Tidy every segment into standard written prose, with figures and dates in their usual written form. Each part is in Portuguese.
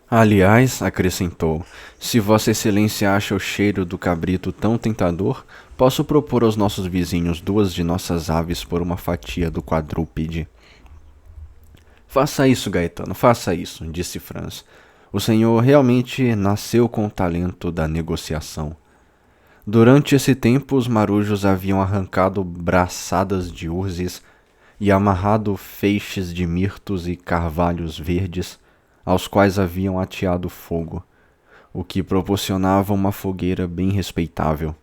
Aliás, acrescentou, se Vossa Excelência acha o cheiro do cabrito tão tentador, posso propor aos nossos vizinhos duas de nossas aves por uma fatia do quadrúpede. Faça isso, Gaetano, faça isso, disse Franz. O senhor realmente nasceu com o talento da negociação. Durante esse tempo, os marujos haviam arrancado braçadas de urzes e amarrado feixes de mirtos e carvalhos verdes, aos quais haviam ateado fogo, o que proporcionava uma fogueira bem respeitável.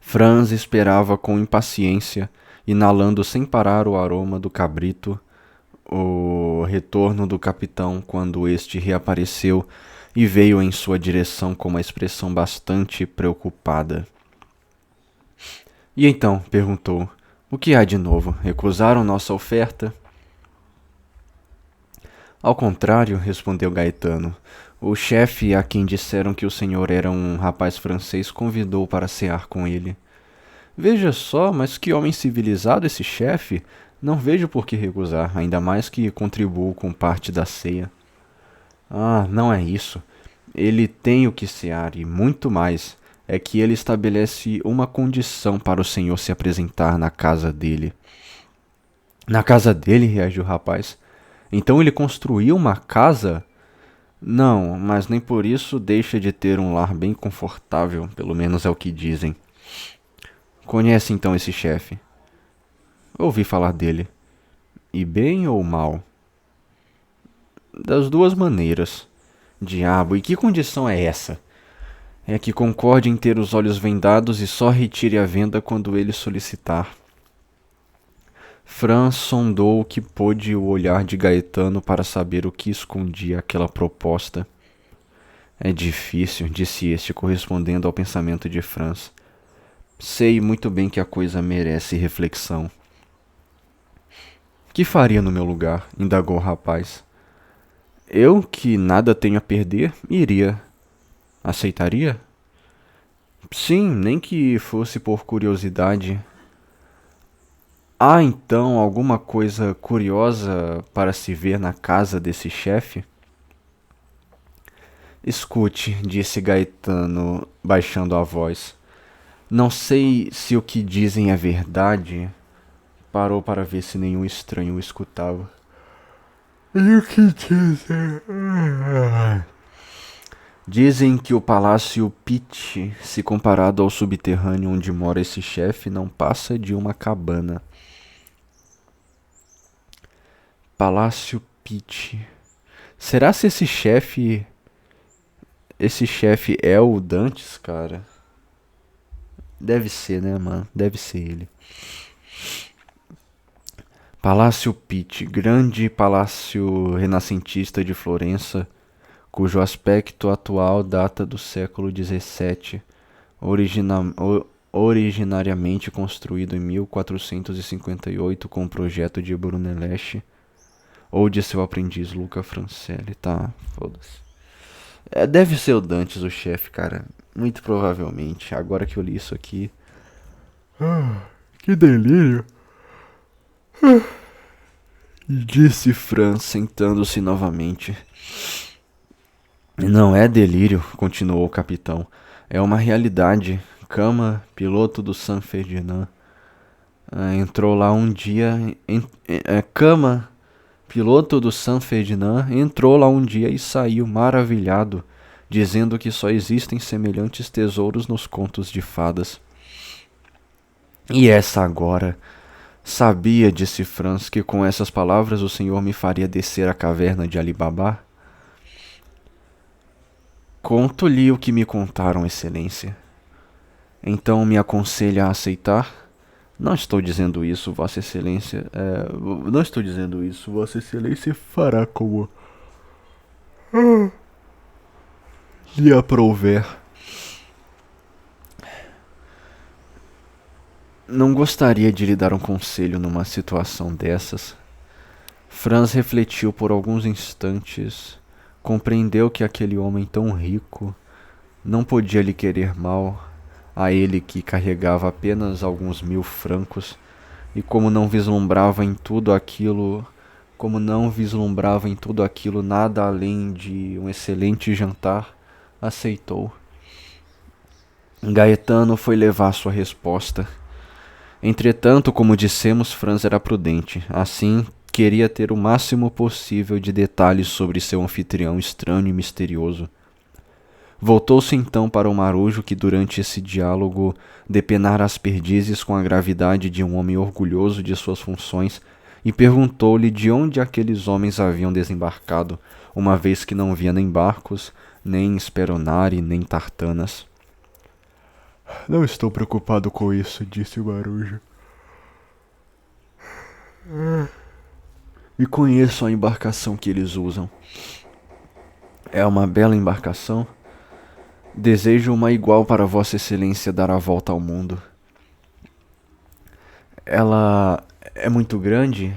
Franz esperava com impaciência, inalando sem parar o aroma do cabrito, o retorno do capitão quando este reapareceu e veio em sua direção com uma expressão bastante preocupada. E então, perguntou, o que há de novo? Recusaram nossa oferta? Ao contrário, respondeu Gaetano. O chefe a quem disseram que o senhor era um rapaz francês convidou para cear com ele. Veja só, mas que homem civilizado esse chefe! Não vejo por que recusar, ainda mais que contribuo com parte da ceia. Ah, não é isso. Ele tem o que cear e muito mais. É que ele estabelece uma condição para o senhor se apresentar na casa dele. Na casa dele? Reagiu o rapaz. Então ele construiu uma casa? Não, mas nem por isso deixa de ter um lar bem confortável, pelo menos é o que dizem. Conhece então esse chefe? Ouvi falar dele. E bem ou mal? Das duas maneiras. Diabo, e que condição é essa? É que concorde em ter os olhos vendados e só retire a venda quando ele solicitar. Franz sondou o que pôde o olhar de Gaetano para saber o que escondia aquela proposta. É difícil, disse este, correspondendo ao pensamento de Franz. Sei muito bem que a coisa merece reflexão. Que faria no meu lugar? Indagou o rapaz. Eu, que nada tenho a perder, iria. Aceitaria? Sim, nem que fosse por curiosidade. Há então alguma coisa curiosa para se ver na casa desse chefe? Escute, disse Gaetano, baixando a voz. Não sei se o que dizem é verdade. Parou para ver se nenhum estranho o escutava. E o que dizem? Dizem que o Palácio Pitt, se comparado ao subterrâneo onde mora esse chefe, não passa de uma cabana. Palácio Pitt. Será se esse chefe. Esse chefe é o Dantes, cara? Deve ser, né, mano? Deve ser ele. Palácio Pitt, grande palácio renascentista de Florença, cujo aspecto atual data do século XVII, originariamente construído em 1458 com o projeto de Brunelleschi, ou de seu aprendiz Luca Francelli, tá, foda-se. Deve ser o Dantes, o chefe, cara, muito provavelmente, agora que eu li isso aqui. Que delírio, disse Franz, sentando-se novamente. Não é delírio, continuou o capitão. É uma realidade. Cama, piloto do San Ferdinand, entrou lá um dia. Cama, piloto do San Ferdinand, entrou lá um dia e saiu maravilhado, dizendo que só existem semelhantes tesouros nos contos de fadas. E essa agora? Sabia, disse Franz, que com essas palavras o senhor me faria descer a caverna de Ali Baba? Conto-lhe o que me contaram, excelência. Então me aconselha a aceitar? Não estou dizendo isso, Vossa Excelência. Não estou dizendo isso, Vossa Excelência fará como lhe aprouver. Não gostaria de lhe dar um conselho numa situação dessas. Franz refletiu por alguns instantes. Compreendeu que aquele homem tão rico não podia lhe querer mal, a ele que carregava apenas alguns 1000 francos, e como não vislumbrava em tudo aquilo como não vislumbrava em tudo aquilo nada além de um excelente jantar, aceitou. Gaetano foi levar sua resposta. Entretanto, como dissemos, Franz era prudente. Assim, queria ter o máximo possível de detalhes sobre seu anfitrião estranho e misterioso. Voltou-se então para o marujo que durante esse diálogo depenara as perdizes com a gravidade de um homem orgulhoso de suas funções e perguntou-lhe de onde aqueles homens haviam desembarcado, uma vez que não via nem barcos, nem speronare, nem tartanas. Não estou preocupado com isso, disse o marujo. E conheço a embarcação que eles usam. É uma bela embarcação. Desejo uma igual para Vossa Excelência dar a volta ao mundo. Ela é muito grande?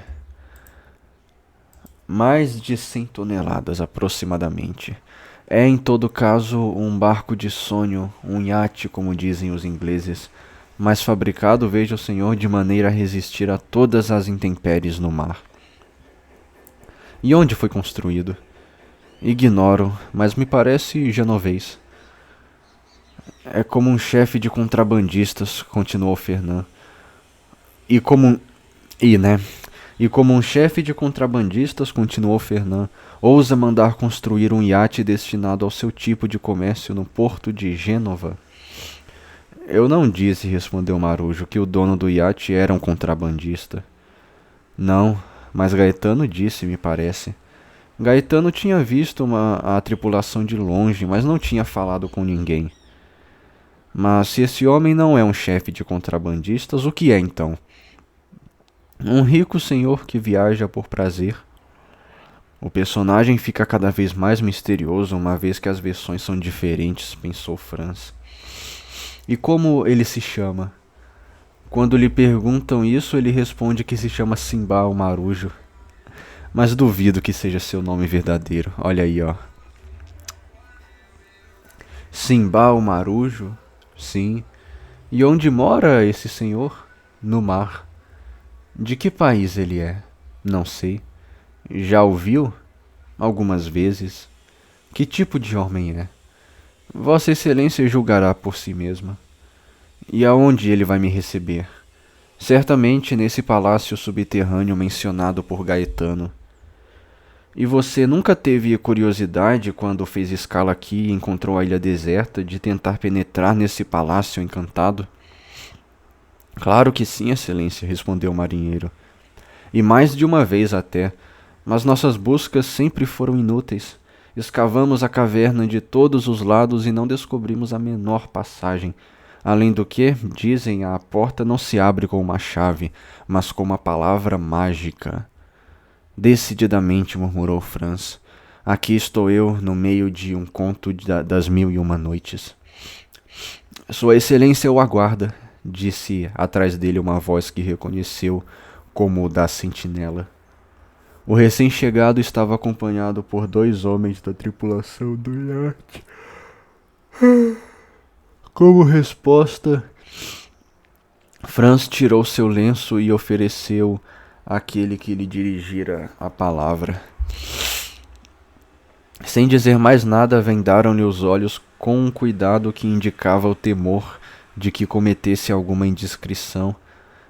Mais de 100 toneladas aproximadamente. É em todo caso um barco de sonho, um iate, como dizem os ingleses, mas fabricado, veja o senhor, de maneira a resistir a todas as intempéries no mar. E onde foi construído? Ignoro, mas me parece genovês. É como um chefe de contrabandistas, continuou Fernand. E como E como um chefe de contrabandistas, continuou Fernand, ousa mandar construir um iate destinado ao seu tipo de comércio no porto de Gênova? Eu não disse, respondeu Marujo, que o dono do iate era um contrabandista. Não, mas Gaetano disse, me parece. Gaetano tinha visto a tripulação de longe, mas não tinha falado com ninguém. Mas se esse homem não é um chefe de contrabandistas, o que é então? Um rico senhor que viaja por prazer. O personagem fica cada vez mais misterioso, uma vez que as versões são diferentes, pensou Franz. E como ele se chama? Quando lhe perguntam isso, ele responde que se chama Simba o Marujo. Mas duvido que seja seu nome verdadeiro. Olha aí, ó. Simba o Marujo? Sim. E onde mora esse senhor? No mar. De que país ele é? Não sei. Já ouviu? Algumas vezes. Que tipo de homem é? Vossa Excelência julgará por si mesma. E aonde ele vai me receber? Certamente nesse palácio subterrâneo mencionado por Gaetano. E você nunca teve curiosidade, quando fez escala aqui e encontrou a ilha deserta, de tentar penetrar nesse palácio encantado? Claro que sim, Excelência, respondeu o marinheiro. E mais de uma vez até, mas nossas buscas sempre foram inúteis. Escavamos a caverna de todos os lados e não descobrimos a menor passagem. Além do que, dizem, a porta não se abre com uma chave, mas com uma palavra mágica. Decididamente, murmurou Franz. Aqui estou eu, no meio de um conto das 1001 noites. Sua Excelência o aguarda, disse atrás dele uma voz que reconheceu como o da sentinela. O recém-chegado estava acompanhado por 2 homens da tripulação do iate. Como resposta, Franz tirou seu lenço e ofereceu àquele que lhe dirigira a palavra. Sem dizer mais nada, vendaram-lhe os olhos com um cuidado que indicava o temor de que cometesse alguma indiscrição.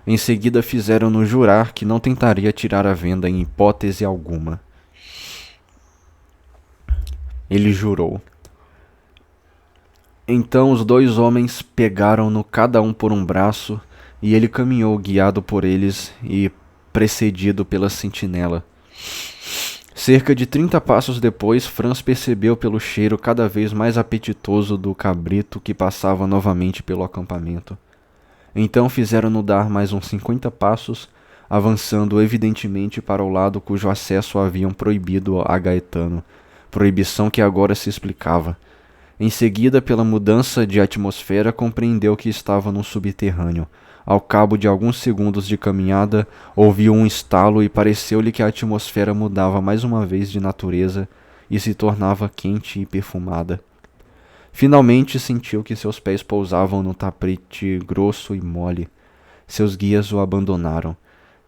Em seguida fizeram-no jurar que não tentaria tirar a venda em hipótese alguma. Ele jurou. Então os 2 homens pegaram-no cada um por um braço, e ele caminhou guiado por eles e precedido pela sentinela. Cerca de 30 passos depois, Franz percebeu pelo cheiro cada vez mais apetitoso do cabrito que passava novamente pelo acampamento. Então fizeram-no dar mais uns 50 passos, avançando evidentemente para o lado cujo acesso haviam proibido a Gaetano, proibição que agora se explicava. Em seguida, pela mudança de atmosfera, compreendeu que estava num subterrâneo. Ao cabo de alguns segundos de caminhada, ouviu um estalo e pareceu-lhe que a atmosfera mudava mais uma vez de natureza e se tornava quente e perfumada. Finalmente sentiu que seus pés pousavam no tapete grosso e mole. Seus guias o abandonaram.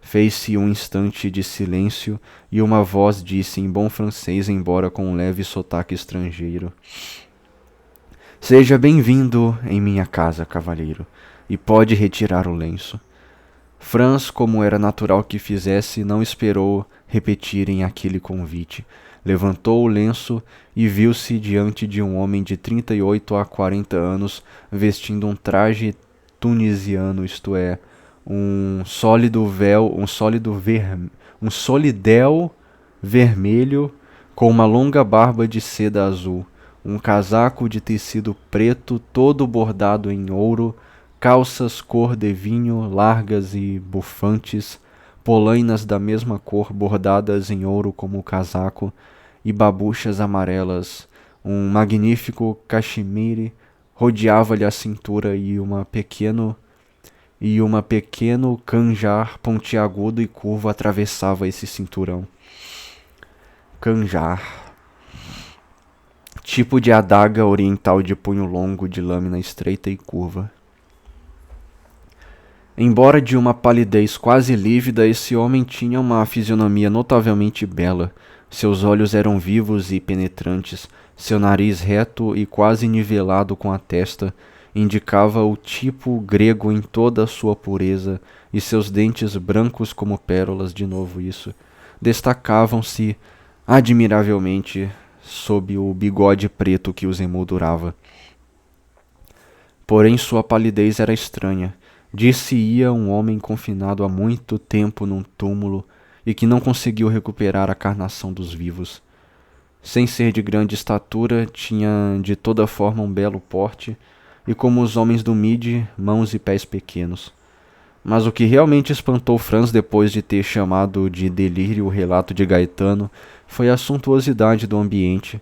Fez-se um instante de silêncio e uma voz disse em bom francês, embora com um leve sotaque estrangeiro: Seja bem-vindo em minha casa, cavalheiro, e pode retirar o lenço. Franz, como era natural que fizesse, não esperou repetirem aquele convite. Levantou o lenço e viu-se diante de um homem de 38 a 40 anos, vestindo um traje tunisiano, isto é, um solidéu vermelho com uma longa barba de seda azul, um casaco de tecido preto todo bordado em ouro, calças cor de vinho largas e bufantes, polainas da mesma cor bordadas em ouro como o casaco e babuchas amarelas. Um magnífico cachemire rodeava-lhe a cintura e uma pequeno canjar pontiagudo e curvo atravessava esse cinturão. Canjar, tipo de adaga oriental de punho longo de lâmina estreita e curva. Embora de uma palidez quase lívida, esse homem tinha uma fisionomia notavelmente bela. Seus olhos eram vivos e penetrantes, seu nariz reto e quase nivelado com a testa indicava o tipo grego em toda a sua pureza, e seus dentes brancos como pérolas, de novo isso, destacavam-se admiravelmente sob o bigode preto que os emoldurava. Porém sua palidez era estranha. Dir-se-ia um homem confinado há muito tempo num túmulo e que não conseguiu recuperar a carnação dos vivos. Sem ser de grande estatura, tinha de toda forma um belo porte, e como os homens do Midi, mãos e pés pequenos. Mas o que realmente espantou Franz depois de ter chamado de delírio o relato de Gaetano foi a suntuosidade do ambiente.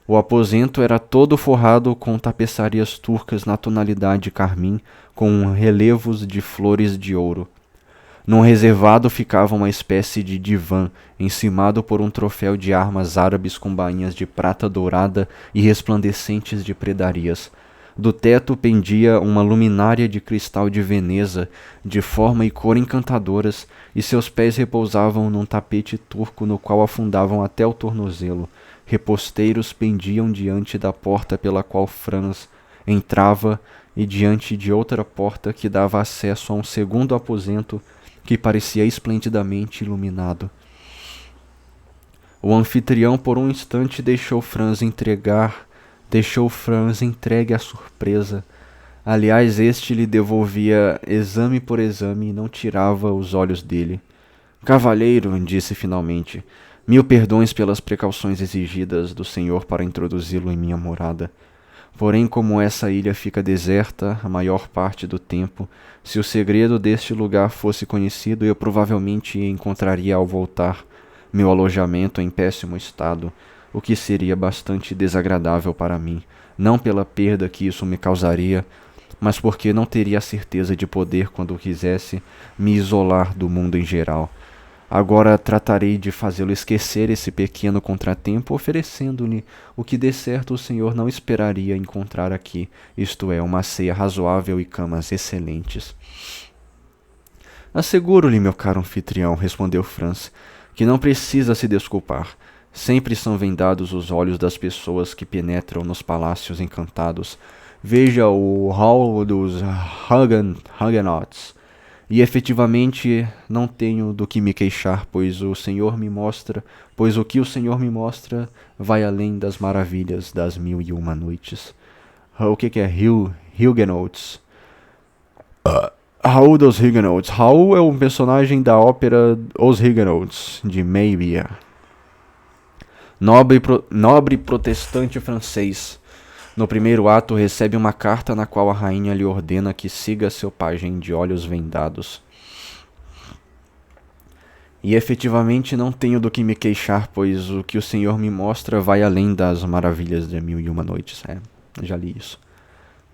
O aposento era todo forrado com tapeçarias turcas na tonalidade carmim, com relevos de flores de ouro. Num reservado ficava uma espécie de divã, encimado por um troféu de armas árabes com bainhas de prata dourada e resplandecentes de predarias. Do teto pendia uma luminária de cristal de Veneza, de forma e cor encantadoras, e seus pés repousavam num tapete turco no qual afundavam até o tornozelo. Reposteiros pendiam diante da porta pela qual Franz entrava e diante de outra porta que dava acesso a um segundo aposento que parecia esplendidamente iluminado. O anfitrião por um instante deixou Franz entregue à surpresa. Aliás, este lhe devolvia exame por exame e não tirava os olhos dele. Cavalheiro, disse finalmente, 1000 perdões pelas precauções exigidas do senhor para introduzi-lo em minha morada. Porém, como essa ilha fica deserta a maior parte do tempo, se o segredo deste lugar fosse conhecido, eu provavelmente encontraria ao voltar meu alojamento em péssimo estado, o que seria bastante desagradável para mim, não pela perda que isso me causaria, mas porque não teria a certeza de poder, quando quisesse, me isolar do mundo em geral. Agora tratarei de fazê-lo esquecer esse pequeno contratempo, oferecendo-lhe o que de certo o senhor não esperaria encontrar aqui, isto é, uma ceia razoável e camas excelentes. Asseguro-lhe, meu caro anfitrião, respondeu Franz, que não precisa se desculpar. Sempre são vendados os olhos das pessoas que penetram nos palácios encantados. Veja o hall dos Huguenots. E efetivamente não tenho do que me queixar, pois o que o Senhor me mostra vai além das maravilhas das 1001 noites. O que é Huguenots? Raul dos Huguenots. Raul é um personagem da ópera Os Huguenots, de Meyerbeer. Nobre protestante francês. No primeiro ato, recebe uma carta na qual a rainha lhe ordena que siga seu pajem de olhos vendados. E efetivamente não tenho do que me queixar, pois o que o senhor me mostra vai além das maravilhas de 1001 noites. Já li isso.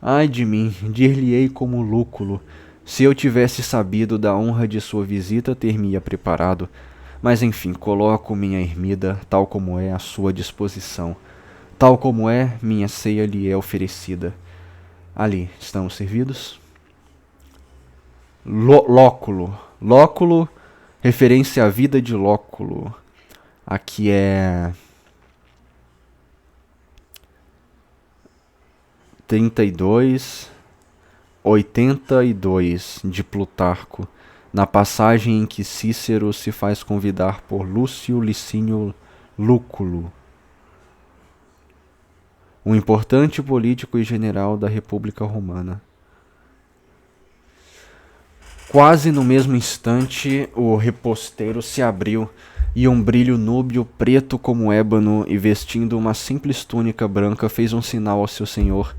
Ai de mim, dir-lhe-ei como lúculo. Se eu tivesse sabido da honra de sua visita, ter-me-ia preparado. Mas enfim, coloco minha ermida, tal como é, à sua disposição. Tal como é, minha ceia lhe é oferecida. Ali, estamos servidos? Lóculo. Lóculo Referência à vida de Lóculo. Aqui é 32, 82 de Plutarco, na passagem em que Cícero se faz convidar por Lúcio Licínio Lúculo, um importante político e general da República Romana. Quase no mesmo instante, o reposteiro se abriu e um brilho núbio preto como ébano e vestindo uma simples túnica branca fez um sinal ao seu senhor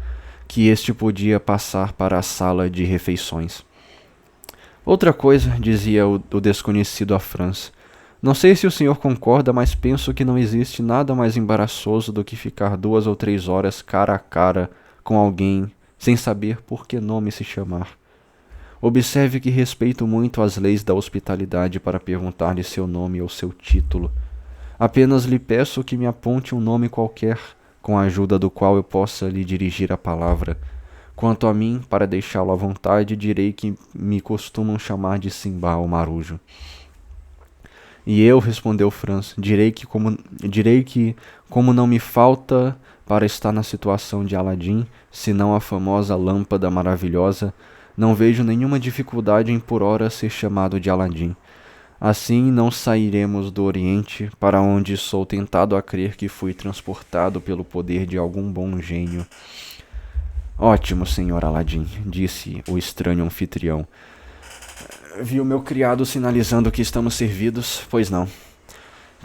que este podia passar para a sala de refeições. Outra coisa, dizia o desconhecido a Franz. Não sei se o senhor concorda, mas penso que não existe nada mais embaraçoso do que ficar 2 ou 3 horas cara a cara com alguém sem saber por que nome se chamar. Observe que respeito muito as leis da hospitalidade para perguntar-lhe seu nome ou seu título. Apenas lhe peço que me aponte um nome qualquer, com a ajuda do qual eu possa lhe dirigir a palavra. Quanto a mim, para deixá-lo à vontade, direi que me costumam chamar de Simba o Marujo. E eu, respondeu Franz, direi que como não me falta para estar na situação de Aladim, senão a famosa lâmpada maravilhosa, não vejo nenhuma dificuldade em por ora ser chamado de Aladim. Assim não sairemos do Oriente, para onde sou tentado a crer que fui transportado pelo poder de algum bom gênio. Ótimo, senhor Aladim, disse o estranho anfitrião. Viu meu criado sinalizando que estamos servidos? Pois não.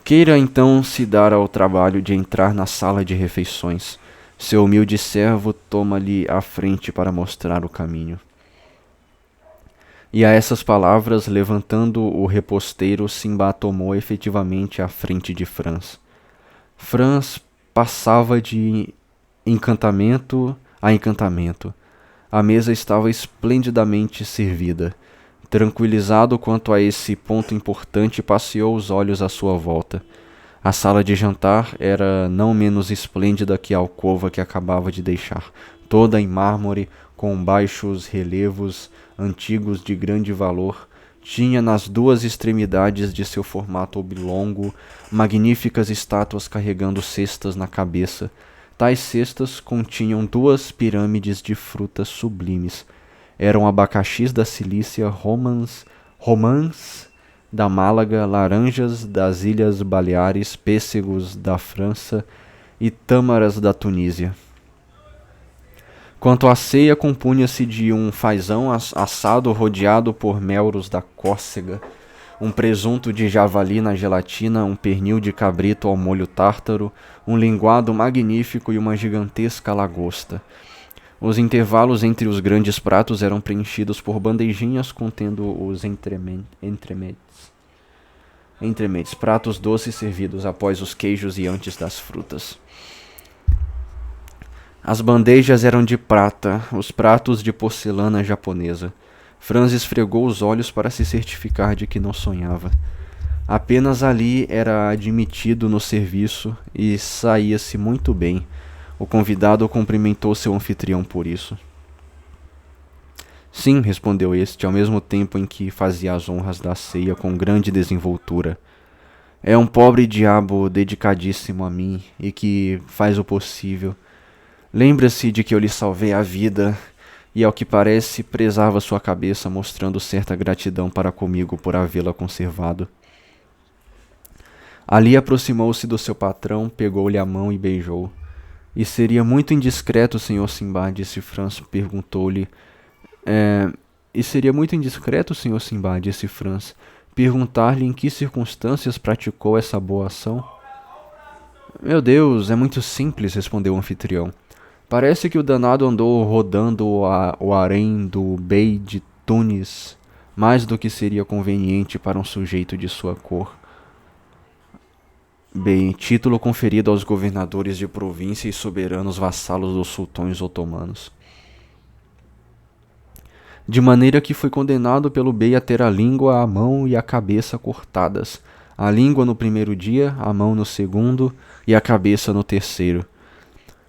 Queira então se dar ao trabalho de entrar na sala de refeições. Seu humilde servo toma-lhe a frente para mostrar o caminho. E a essas palavras, levantando o reposteiro, Simba tomou efetivamente à frente de Franz. Franz passava de encantamento a encantamento. A mesa estava esplendidamente servida. Tranquilizado quanto a esse ponto importante, passeou os olhos à sua volta. A sala de jantar era não menos esplêndida que a alcova que acabava de deixar, toda em mármore, com baixos relevos antigos de grande valor. Tinha nas 2 extremidades de seu formato oblongo magníficas estátuas carregando cestas na cabeça. Tais cestas continham 2 pirâmides de frutas sublimes. Eram abacaxis da Cilícia, romãs da Málaga, laranjas das Ilhas Baleares, pêssegos da França e tâmaras da Tunísia. Quanto à ceia, compunha-se de um fazão assado rodeado por melros da Córcega, um presunto de javali na gelatina, um pernil de cabrito ao molho tártaro, um linguado magnífico e uma gigantesca lagosta. Os intervalos entre os grandes pratos eram preenchidos por bandejinhas contendo os entremetes, pratos doces servidos após os queijos e antes das frutas. As bandejas eram de prata, os pratos de porcelana japonesa. Franz esfregou os olhos para se certificar de que não sonhava. Apenas ali era admitido no serviço e saía-se muito bem. O convidado cumprimentou seu anfitrião por isso. Sim, respondeu este, ao mesmo tempo em que fazia as honras da ceia com grande desenvoltura. É um pobre diabo dedicadíssimo a mim e que faz o possível. Lembra-se de que eu lhe salvei a vida e, ao que parece, prezava sua cabeça, mostrando certa gratidão para comigo por havê-la conservado. Ali aproximou-se do seu patrão, pegou-lhe a mão e beijou. E seria muito indiscreto, senhor Simba, disse Franz, perguntou-lhe. Disse Franz, perguntar-lhe em que circunstâncias praticou essa boa ação? Meu Deus, é muito simples, respondeu o anfitrião. Parece que o danado andou rodando o harém do Bey de Tunis, mais do que seria conveniente para um sujeito de sua cor. Bem, título conferido aos governadores de província e soberanos vassalos dos sultões otomanos. De maneira que foi condenado pelo Bey a ter a língua, a mão e a cabeça cortadas. A língua no primeiro dia, a mão no segundo e a cabeça no terceiro.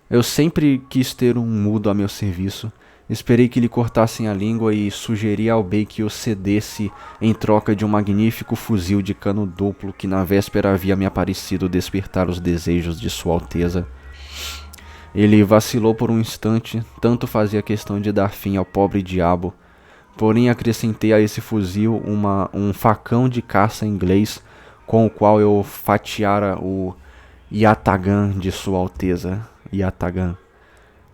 Eu sempre quis ter um mudo a meu serviço. Esperei que lhe cortassem a língua e sugeri ao bey que o cedesse em troca de um magnífico fuzil de cano duplo que na véspera havia me aparecido despertar os desejos de Sua Alteza. Ele vacilou por um instante, tanto fazia questão de dar fim ao pobre diabo. Porém acrescentei a esse fuzil um facão de caça inglês com o qual eu fatiara o Yataghan de Sua Alteza. Yataghan.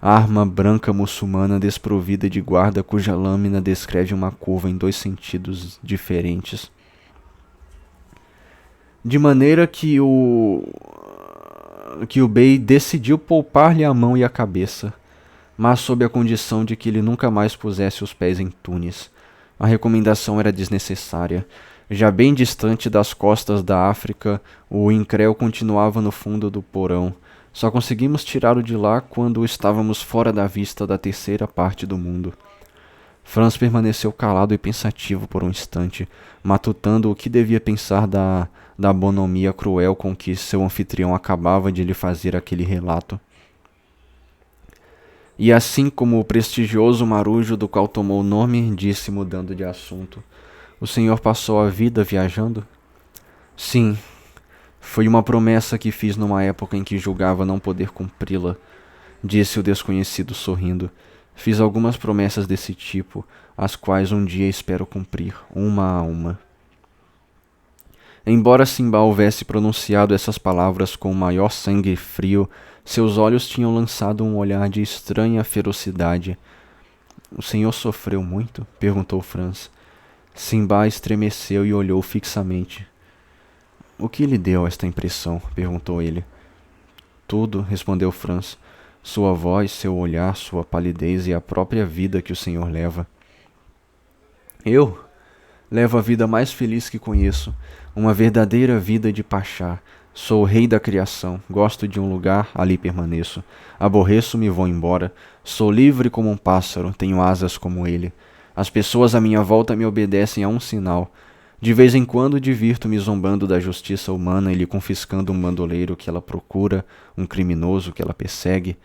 Arma branca muçulmana desprovida de guarda cuja lâmina descreve uma curva em 2 sentidos diferentes. De maneira que o bey decidiu poupar-lhe a mão e a cabeça, mas sob a condição de que ele nunca mais pusesse os pés em Tunis. A recomendação era desnecessária. Já bem distante das costas da África, o incréu continuava no fundo do porão. Só conseguimos tirá-lo de lá quando estávamos fora da vista da terceira parte do mundo. Franz permaneceu calado e pensativo por um instante, matutando o que devia pensar da bonomia cruel com que seu anfitrião acabava de lhe fazer aquele relato. E assim como o prestigioso marujo do qual tomou o nome, disse mudando de assunto, o senhor passou a vida viajando? Sim. Foi uma promessa que fiz numa época em que julgava não poder cumpri-la, disse o desconhecido sorrindo. Fiz algumas promessas desse tipo, as quais um dia espero cumprir, uma a uma. Embora Simba houvesse pronunciado essas palavras com o maior sangue frio, seus olhos tinham lançado um olhar de estranha ferocidade. O senhor sofreu muito? Perguntou Franz. Simba estremeceu e olhou fixamente. O que lhe deu esta impressão? Perguntou ele. Tudo, respondeu Franz. Sua voz, seu olhar, sua palidez e a própria vida que o senhor leva. Eu levo a vida mais feliz que conheço, uma verdadeira vida de pachá. Sou o rei da criação, gosto de um lugar, ali permaneço. Aborreço-me e vou embora. Sou livre como um pássaro, tenho asas como ele. As pessoas à minha volta me obedecem a um sinal. De vez em quando divirto-me zombando da justiça humana e lhe confiscando um bandoleiro que ela procura, um criminoso que ela persegue.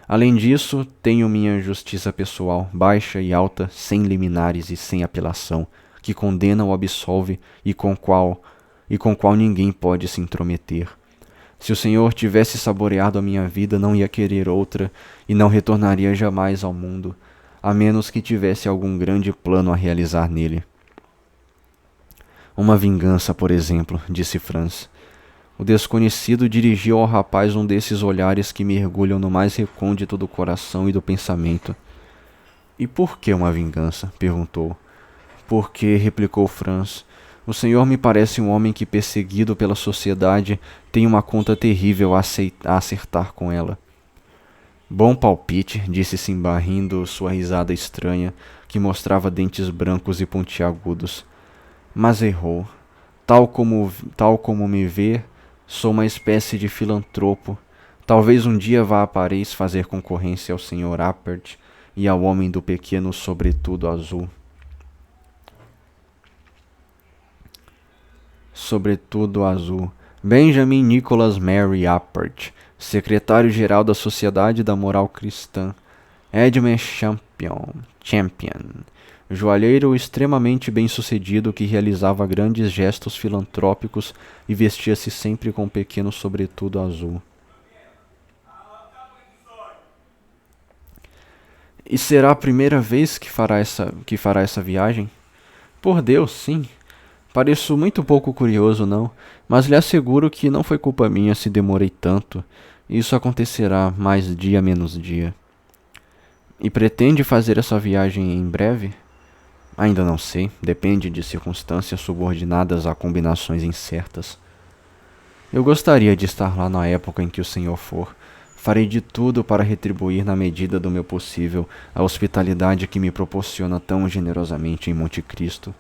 Além disso, tenho minha justiça pessoal, baixa e alta, sem liminares e sem apelação, que condena ou absolve e com qual ninguém pode se intrometer. Se o Senhor tivesse saboreado a minha vida, não ia querer outra e não retornaria jamais ao mundo, a menos que tivesse algum grande plano a realizar nele. Uma vingança, por exemplo, disse Franz. O desconhecido dirigiu ao rapaz um desses olhares que mergulham no mais recôndito do coração e do pensamento. E por que uma vingança? Perguntou. Porque, replicou Franz, o senhor me parece um homem que, perseguido pela sociedade, tem uma conta terrível a acertar com ela. Bom palpite, disse Simba rindo sua risada estranha, que mostrava dentes brancos e pontiagudos. Mas errou. Tal como me vê, sou uma espécie de filantropo. Talvez um dia vá a Paris fazer concorrência ao Sr. Appert e ao homem do pequeno sobretudo azul. Sobretudo azul. Benjamin Nicholas Mary Appert, secretário-geral da Sociedade da Moral Cristã. Edmund Champion, joalheiro extremamente bem-sucedido que realizava grandes gestos filantrópicos e vestia-se sempre com um pequeno sobretudo azul. E será a primeira vez que fará essa viagem? Por Deus, sim. Pareço muito pouco curioso, não, mas lhe asseguro que não foi culpa minha se demorei tanto. Isso acontecerá mais dia menos dia. E pretende fazer essa viagem em breve? Ainda não sei, depende de circunstâncias subordinadas a combinações incertas. Eu gostaria de estar lá na época em que o senhor for. Farei de tudo para retribuir na medida do meu possível a hospitalidade que me proporciona tão generosamente em Monte Cristo.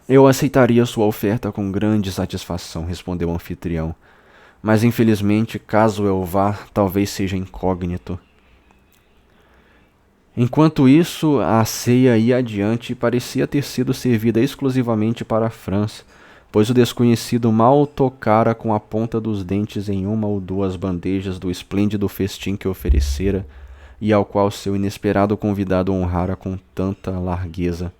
Eu aceitaria sua oferta com grande satisfação, respondeu o anfitrião. Mas infelizmente, caso eu vá, talvez seja incógnito. Enquanto isso, a ceia ia adiante e parecia ter sido servida exclusivamente para Franz, pois o desconhecido mal tocara com a ponta dos dentes em uma ou duas bandejas do esplêndido festim que oferecera, e ao qual seu inesperado convidado honrara com tanta largueza.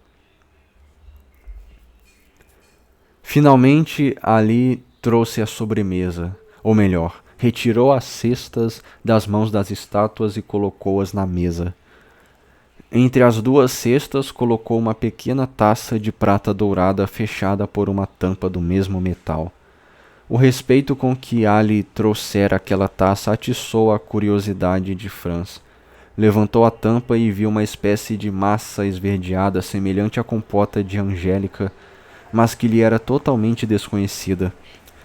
Finalmente, ali trouxe a sobremesa, ou melhor, retirou as cestas das mãos das estátuas e colocou-as na mesa. Entre as duas cestas colocou uma pequena taça de prata dourada fechada por uma tampa do mesmo metal. O respeito com que Ali trouxera aquela taça atiçou a curiosidade de Franz. Levantou a tampa e viu uma espécie de massa esverdeada semelhante à compota de Angélica, mas que lhe era totalmente desconhecida.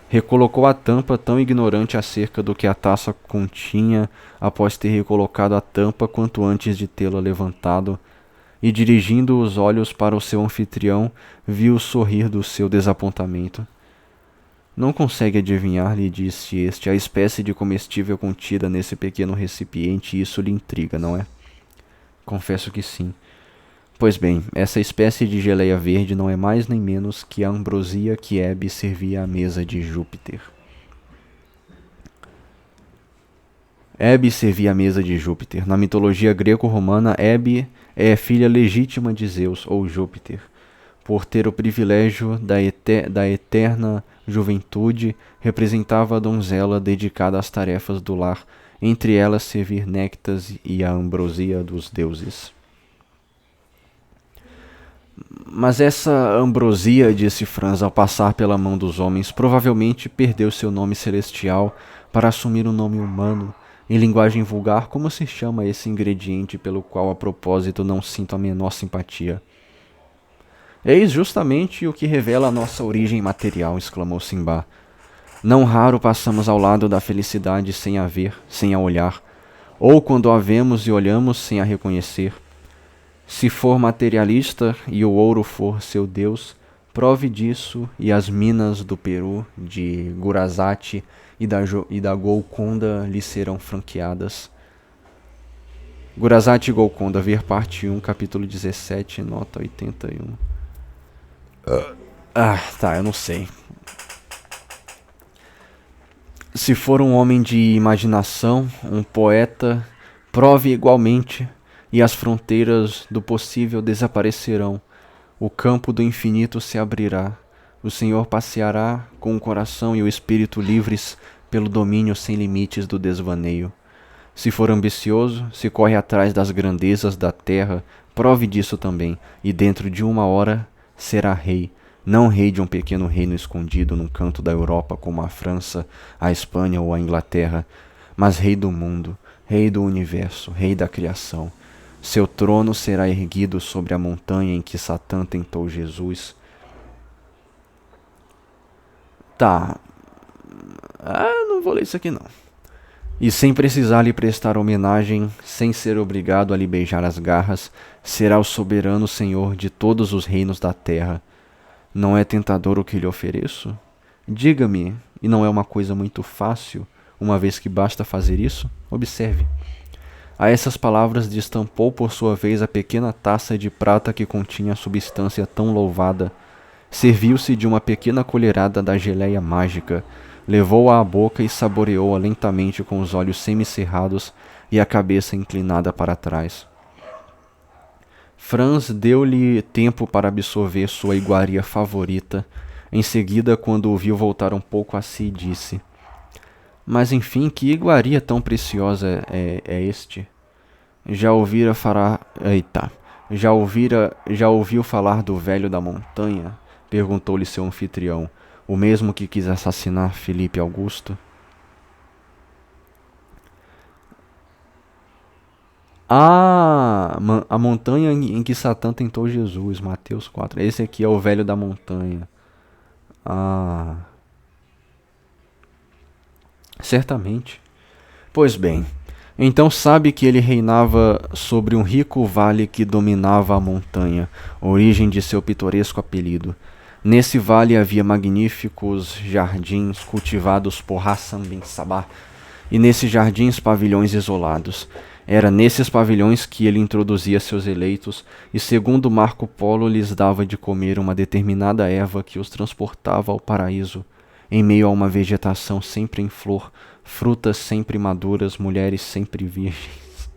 Recolocou a tampa, tão ignorante acerca do que a taça continha, após ter recolocado a tampa quanto antes de tê-la levantado, e dirigindo os olhos para o seu anfitrião, viu sorrir do seu desapontamento. Não consegue adivinhar, lhe disse este, a espécie de comestível contida nesse pequeno recipiente, e isso lhe intriga, não é? Confesso que sim. Pois bem, essa espécie de geleia verde não é mais nem menos que a ambrosia que Hebe servia à mesa de Júpiter. Hebe servia à mesa de Júpiter. Na mitologia greco-romana, Hebe é filha legítima de Zeus, ou Júpiter. Por ter o privilégio da eterna juventude, representava a donzela dedicada às tarefas do lar, entre elas servir néctares e a ambrosia dos deuses. Mas essa ambrosia, disse Franz ao passar pela mão dos homens, provavelmente perdeu seu nome celestial para assumir um nome humano. Em linguagem vulgar, como se chama esse ingrediente pelo qual, a propósito, não sinto a menor simpatia? Eis justamente o que revela a nossa origem material, exclamou Simba. Não raro passamos ao lado da felicidade sem a ver, sem a olhar, ou quando a vemos e olhamos sem a reconhecer. Se for materialista e o ouro for seu Deus, prove disso e as minas do Peru, de Gurazati e da Golconda lhe serão franqueadas. Gurazati e Golconda, ver parte 1, capítulo 17, nota 81. Tá, eu não sei. Se for um homem de imaginação, um poeta, prove igualmente, e as fronteiras do possível desaparecerão. O campo do infinito se abrirá. O Senhor passeará com o coração e o espírito livres pelo domínio sem limites do desvaneio. Se for ambicioso, se corre atrás das grandezas da terra, prove disso também, e dentro de 1 hora será rei. Não rei de um pequeno reino escondido num canto da Europa como a França, a Espanha ou a Inglaterra, mas rei do mundo, rei do universo, rei da criação. Seu trono será erguido sobre a montanha em que Satã tentou Jesus. Tá. Não vou ler isso aqui não. E sem precisar lhe prestar homenagem, sem ser obrigado a lhe beijar as garras, será o soberano senhor de todos os reinos da terra. Não é tentador o que lhe ofereço? Diga-me, e não é uma coisa muito fácil, uma vez que basta fazer isso? Observe. A essas palavras destampou por sua vez a pequena taça de prata que continha a substância tão louvada. Serviu-se de uma pequena colherada da geleia mágica, levou-a à boca e saboreou-a lentamente com os olhos semicerrados e a cabeça inclinada para trás. Franz deu-lhe tempo para absorver sua iguaria favorita. Em seguida, quando o viu voltar um pouco a si, disse: Mas enfim, que iguaria tão preciosa é este? Já ouviu falar do velho da montanha? Perguntou-lhe seu anfitrião, o mesmo que quis assassinar Filipe Augusto. A montanha em que Satã tentou Jesus, Mateus 4. Esse aqui é o velho da montanha. Certamente. Pois bem, então sabe que ele reinava sobre um rico vale que dominava a montanha, origem de seu pitoresco apelido. Nesse vale havia magníficos jardins cultivados por Hassan bin Sabah, e nesses jardins pavilhões isolados. Era nesses pavilhões que ele introduzia seus eleitos, e segundo Marco Polo lhes dava de comer uma determinada erva que os transportava ao paraíso, em meio a uma vegetação sempre em flor, frutas sempre maduras, mulheres sempre virgens.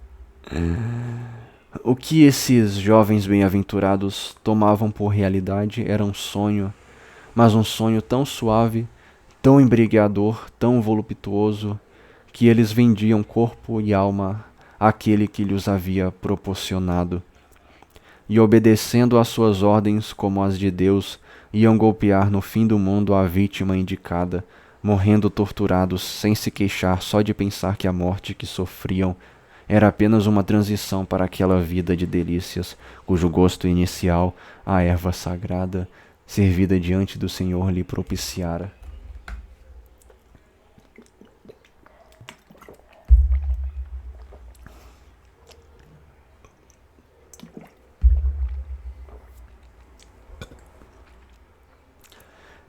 O que esses jovens bem-aventurados tomavam por realidade era um sonho, mas um sonho tão suave, tão embriagador, tão voluptuoso, que eles vendiam corpo e alma àquele que lhes havia proporcionado. E obedecendo às suas ordens como as de Deus, iam golpear no fim do mundo a vítima indicada, morrendo torturados sem se queixar só de pensar que a morte que sofriam era apenas uma transição para aquela vida de delícias, cujo gosto inicial, a erva sagrada, servida diante do Senhor, lhe propiciara.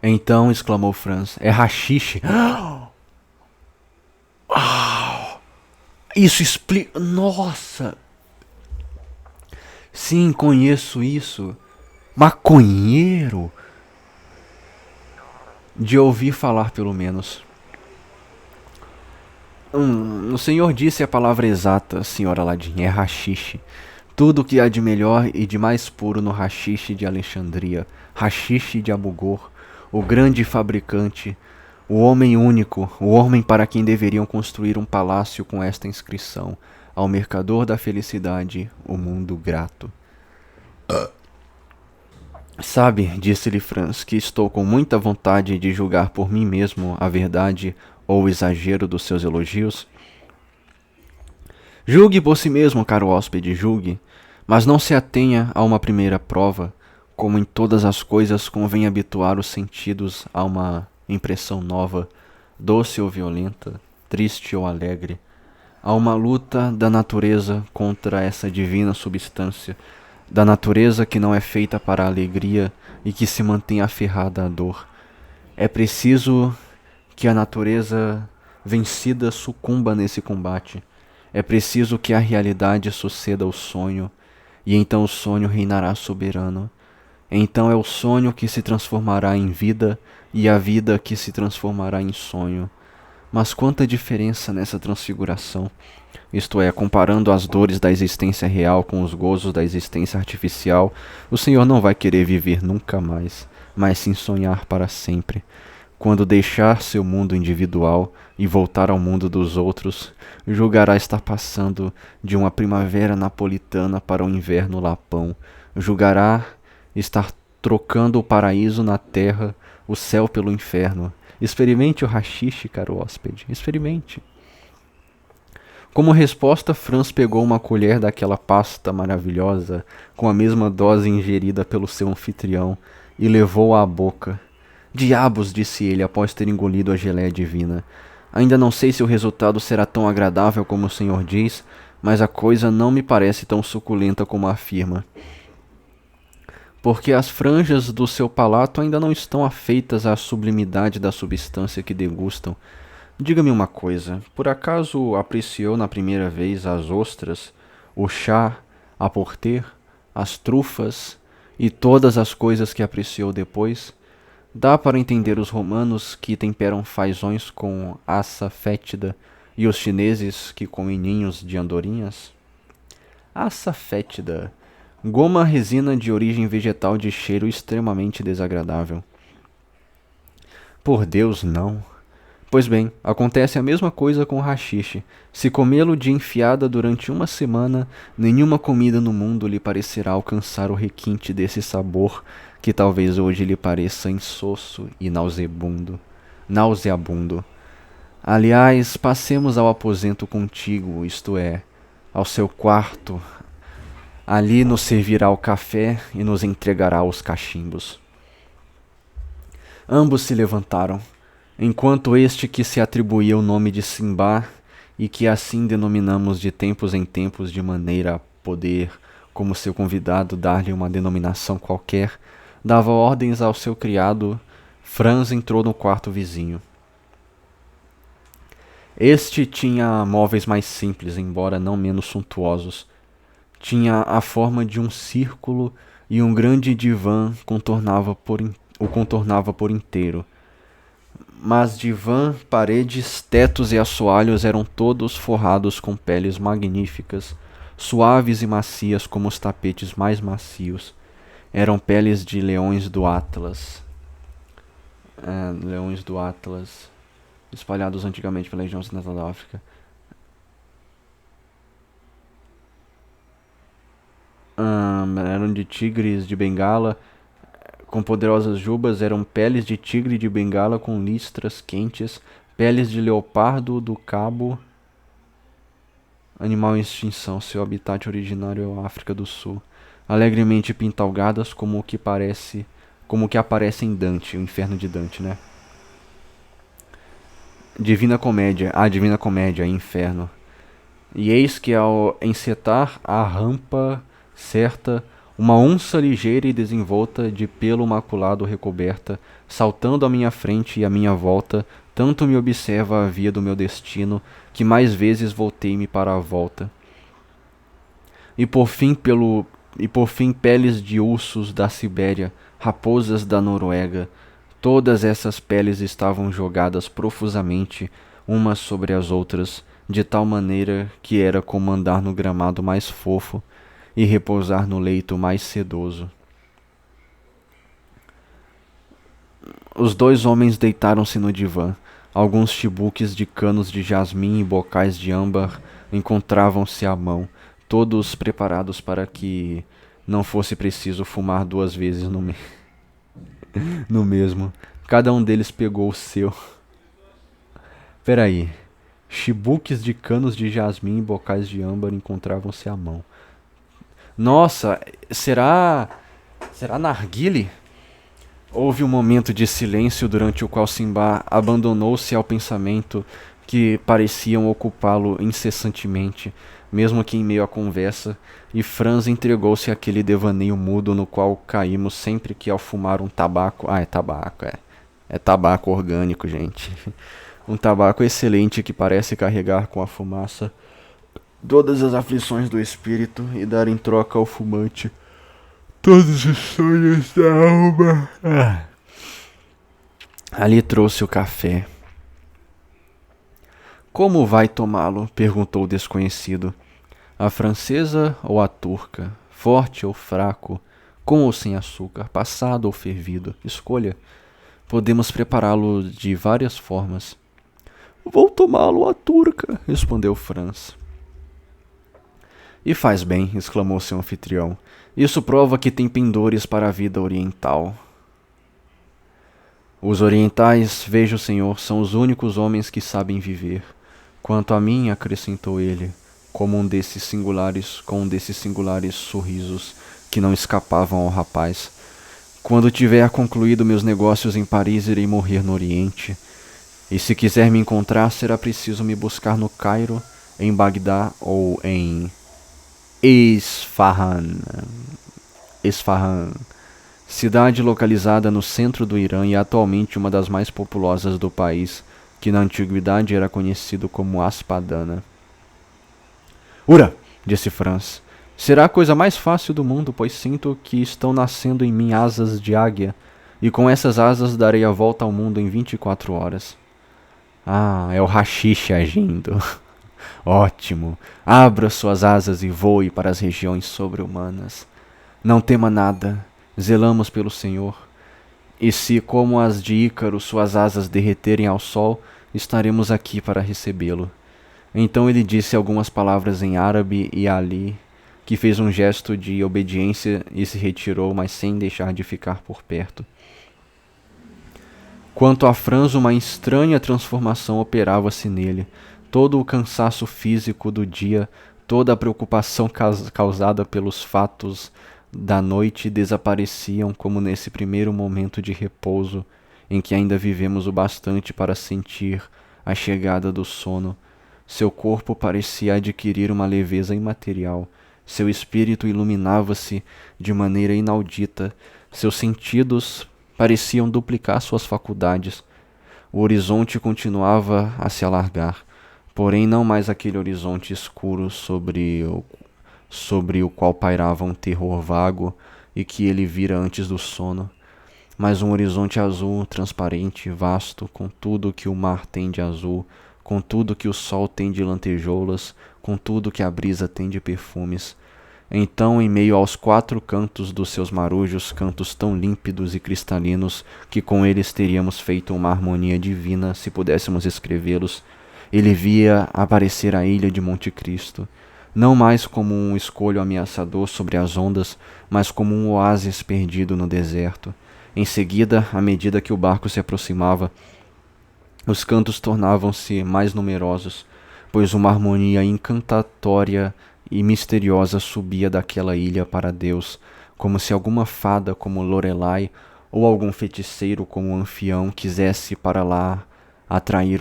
Então exclamou Franz, é haxixe. Isso explica. Nossa! Sim, conheço isso. Maconheiro? De ouvir falar, pelo menos. O senhor disse a palavra exata, senhora Aladim, é haxixe. Tudo o que há de melhor e de mais puro no haxixe de Alexandria, haxixe de Abugor, o grande fabricante, o homem único, o homem para quem deveriam construir um palácio com esta inscrição: ao mercador da felicidade, o mundo grato. Sabe, disse-lhe Franz, que estou com muita vontade de julgar por mim mesmo a verdade ou o exagero dos seus elogios. Julgue por si mesmo, caro hóspede, julgue, mas não se atenha a uma primeira prova. Como em todas as coisas, convém habituar os sentidos a uma impressão nova, doce ou violenta, triste ou alegre, a uma luta da natureza contra essa divina substância, da natureza que não é feita para a alegria e que se mantém aferrada à dor. É preciso que a natureza vencida sucumba nesse combate. É preciso que a realidade suceda ao sonho, e então o sonho reinará soberano. Então é o sonho que se transformará em vida, e a vida que se transformará em sonho. Mas quanta diferença nessa transfiguração! Isto é, comparando as dores da existência real com os gozos da existência artificial, o Senhor não vai querer viver nunca mais, mas sim sonhar para sempre. Quando deixar seu mundo individual e voltar ao mundo dos outros, julgará estar passando de uma primavera napolitana para um inverno lapão. Julgará estar trocando o paraíso na terra, o céu pelo inferno. Experimente o haxixe, caro hóspede, experimente. Como resposta, Franz pegou uma colher daquela pasta maravilhosa, com a mesma dose ingerida pelo seu anfitrião, e levou-a à boca. Diabos, disse ele, após ter engolido a geleia divina. Ainda não sei se o resultado será tão agradável como o senhor diz, mas a coisa não me parece tão suculenta como afirma. Porque as franjas do seu palato ainda não estão afeitas à sublimidade da substância que degustam. Diga-me uma coisa, por acaso apreciou na primeira vez as ostras, o chá, a porter, as trufas e todas as coisas que apreciou depois? Dá para entender os romanos que temperam fazões com assa fétida e os chineses que comem ninhos de andorinhas? Assa fétida, goma resina de origem vegetal de cheiro extremamente desagradável. Por Deus, não. Pois bem, acontece a mesma coisa com o haxixe. Se comê-lo de enfiada durante uma semana, nenhuma comida no mundo lhe parecerá alcançar o requinte desse sabor que talvez hoje lhe pareça insosso e nauseabundo. Aliás, passemos ao aposento contíguo, isto é, ao seu quarto. Ali nos servirá o café e nos entregará os cachimbos. Ambos se levantaram, enquanto este que se atribuía o nome de Simbá, e que assim denominamos de tempos em tempos de maneira a poder, como seu convidado, dar-lhe uma denominação qualquer, dava ordens ao seu criado, Franz entrou no quarto vizinho. Este tinha móveis mais simples, embora não menos suntuosos. Tinha a forma de um círculo e um grande divã o contornava por inteiro. Mas divã, paredes, tetos e assoalhos eram todos forrados com peles magníficas, suaves e macias como os tapetes mais macios. Eram peles de leões do Atlas. Leões do Atlas, espalhados antigamente pela região ocidental da África. Eram de tigres de Bengala, com poderosas jubas. Eram peles de tigre de Bengala com listras quentes, peles de leopardo do Cabo, animal em extinção. Seu habitat originário é a África do Sul, alegremente pintalgadas como o que aparece em Dante, o Inferno de Dante, né? Divina Comédia, Inferno. E eis que ao encetar a rampa certa, uma onça ligeira e desenvolta, de pelo maculado recoberta, saltando à minha frente e à minha volta, tanto me observa a via do meu destino, que mais vezes voltei-me para a volta. E por fim peles de ursos da Sibéria, raposas da Noruega, todas essas peles estavam jogadas profusamente, umas sobre as outras, de tal maneira que era como andar no gramado mais fofo e repousar no leito mais sedoso. Os dois homens deitaram-se no divã. Alguns chibuques de canos de jasmim e bocais de âmbar encontravam-se à mão, todos preparados para que não fosse preciso fumar duas vezes no mesmo. Cada um deles pegou o seu. Peraí. Chibuques de canos de jasmim e bocais de âmbar encontravam-se à mão. Nossa, será narguile? Houve um momento de silêncio durante o qual Simba abandonou-se ao pensamento que pareciam ocupá-lo incessantemente, mesmo que em meio à conversa, e Franz entregou-se àquele devaneio mudo no qual caímos sempre que ao fumar um tabaco... é tabaco, é tabaco orgânico, gente. Um tabaco excelente que parece carregar com a fumaça todas as aflições do espírito e dar em troca ao fumante todos os sonhos da alma. Ali trouxe o café. Como vai tomá-lo? Perguntou o desconhecido. A francesa ou a turca? Forte ou fraco? Com ou sem açúcar? Passado ou fervido? Escolha. Podemos prepará-lo de várias formas. Vou tomá-lo à turca, respondeu Franz. E faz bem, exclamou seu anfitrião. Isso prova que tem pendores para a vida oriental. Os orientais, veja senhor, são os únicos homens que sabem viver. Quanto a mim, acrescentou ele, com um desses singulares sorrisos que não escapavam ao rapaz, quando tiver concluído meus negócios em Paris, irei morrer no Oriente. E se quiser me encontrar, será preciso me buscar no Cairo, em Bagdá ou em Isfahan, cidade localizada no centro do Irã e atualmente uma das mais populosas do país, que na antiguidade era conhecido como Aspadana. Ura, disse Franz, será a coisa mais fácil do mundo, pois sinto que estão nascendo em mim asas de águia, e com essas asas darei a volta ao mundo em 24 horas. Ah, é o haxixe agindo. Ótimo. Abra suas asas e voe para as regiões sobre-humanas. Não tema nada. Zelamos pelo Senhor. E se, como as de Ícaro, suas asas derreterem ao sol, estaremos aqui para recebê-lo. Então ele disse algumas palavras em árabe e Ali, que fez um gesto de obediência e se retirou, mas sem deixar de ficar por perto. Quanto a Franz, uma estranha transformação operava-se nele. Todo o cansaço físico do dia, toda a preocupação causada pelos fatos da noite desapareciam como nesse primeiro momento de repouso, em que ainda vivemos o bastante para sentir a chegada do sono. Seu corpo parecia adquirir uma leveza imaterial, seu espírito iluminava-se de maneira inaudita, seus sentidos pareciam duplicar suas faculdades. O horizonte continuava a se alargar, porém não mais aquele horizonte escuro sobre o qual pairava um terror vago e que ele vira antes do sono, mas um horizonte azul, transparente, vasto, com tudo que o mar tem de azul, com tudo que o sol tem de lantejoulas, com tudo que a brisa tem de perfumes. Então, em meio aos 4 cantos dos seus marujos, cantos tão límpidos e cristalinos que com eles teríamos feito uma harmonia divina se pudéssemos escrevê-los, ele via aparecer a ilha de Monte Cristo, não mais como um escolho ameaçador sobre as ondas, mas como um oásis perdido no deserto. Em seguida, à medida que o barco se aproximava, os cantos tornavam-se mais numerosos, pois uma harmonia encantatória e misteriosa subia daquela ilha para Deus, como se alguma fada como Lorelai ou algum feiticeiro como Anfião quisesse para lá atrair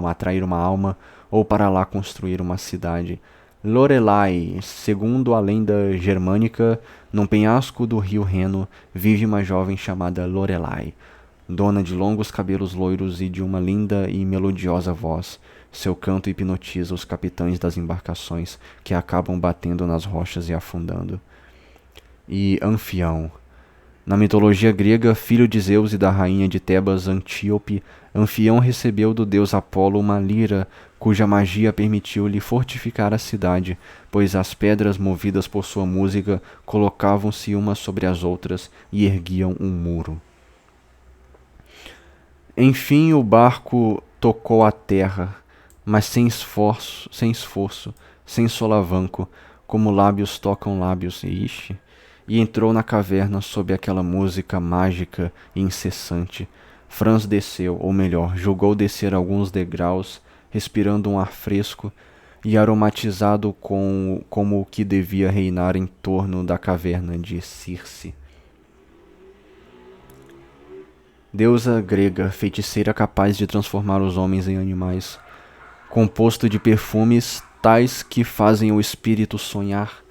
atrair uma alma, ou para lá construir uma cidade. Lorelai, segundo a lenda germânica, num penhasco do rio Reno, vive uma jovem chamada Lorelai, dona de longos cabelos loiros e de uma linda e melodiosa voz. Seu canto hipnotiza os capitães das embarcações, que acabam batendo nas rochas e afundando. E Anfião. Na mitologia grega, filho de Zeus e da rainha de Tebas, Antíope, Anfião recebeu do deus Apolo uma lira, cuja magia permitiu-lhe fortificar a cidade, pois as pedras movidas por sua música colocavam-se umas sobre as outras e erguiam um muro. Enfim, o barco tocou a terra, mas sem esforço, sem solavanco, como lábios tocam lábios, e entrou na caverna sob aquela música mágica e incessante. Franz desceu, ou melhor, julgou descer alguns degraus, respirando um ar fresco e aromatizado como o que devia reinar em torno da caverna de Circe. Deusa grega, feiticeira capaz de transformar os homens em animais, composto de perfumes tais que fazem o espírito sonhar,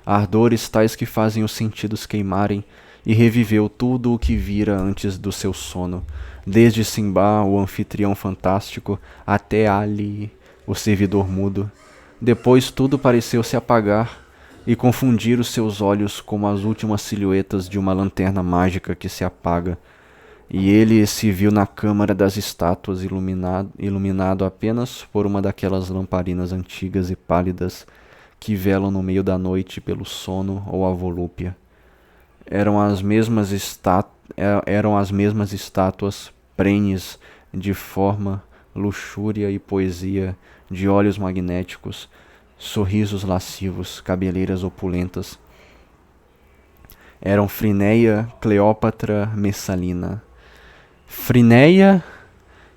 ardores tais que fazem os sentidos queimarem, e reviveu tudo o que vira antes do seu sono, desde Simba, o anfitrião fantástico, até Ali, o servidor mudo. Depois tudo pareceu se apagar e confundir os seus olhos como as últimas silhuetas de uma lanterna mágica que se apaga, e ele se viu na câmara das estátuas iluminado apenas por uma daquelas lamparinas antigas e pálidas que velam no meio da noite pelo sono ou a volúpia. Eram as mesmas estátuas prenhes de forma, luxúria e poesia, de olhos magnéticos, sorrisos lascivos, cabeleiras opulentas. Eram Frineia, Cleópatra, Messalina. Frineia,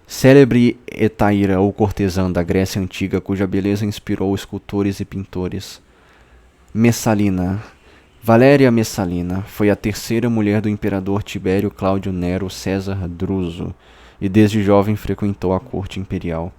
célebre hetaíra ou cortesã da Grécia Antiga, cuja beleza inspirou escultores e pintores. Messalina. Valéria Messalina foi a terceira mulher do imperador Tibério Cláudio Nero César Druso, e desde jovem frequentou a corte imperial.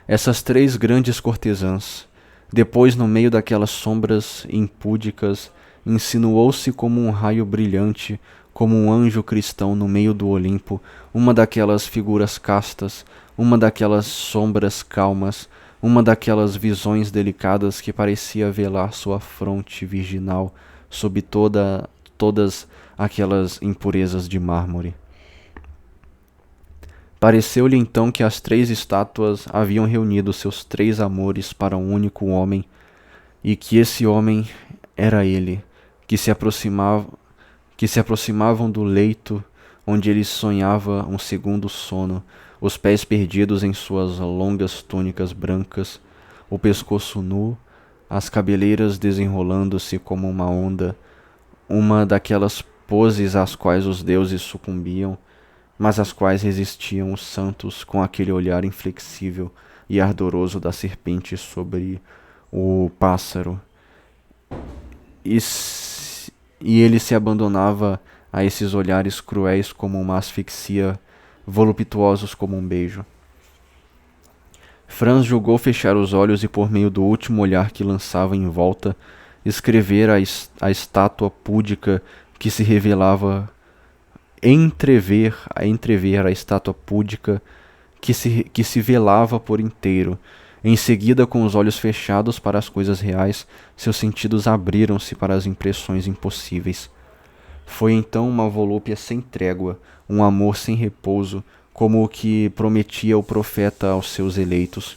Essas 3 grandes cortesãs, depois no meio daquelas sombras impúdicas, insinuou-se como um raio brilhante, como um anjo cristão no meio do Olimpo, uma daquelas figuras castas, uma daquelas sombras calmas, uma daquelas visões delicadas que parecia velar sua fronte virginal sob todas aquelas impurezas de mármore. Pareceu-lhe então que as 3 estátuas haviam reunido seus 3 amores para um único homem, e que esse homem era ele, que se aproximavam do leito onde ele sonhava um segundo sono, os pés perdidos em suas longas túnicas brancas, o pescoço nu, as cabeleiras desenrolando-se como uma onda, uma daquelas poses às quais os deuses sucumbiam, mas às quais resistiam os santos com aquele olhar inflexível e ardoroso da serpente sobre o pássaro. E ele se abandonava a esses olhares cruéis como uma asfixia, voluptuosos como um beijo. Franz julgou fechar os olhos e, por meio do último olhar que lançava em volta, escrever a estátua púdica que se revelava, entrever a estátua púdica que se velava por inteiro. Em seguida, com os olhos fechados para as coisas reais, seus sentidos abriram-se para as impressões impossíveis. Foi então uma volúpia sem trégua, um amor sem repouso, como o que prometia o profeta aos seus eleitos.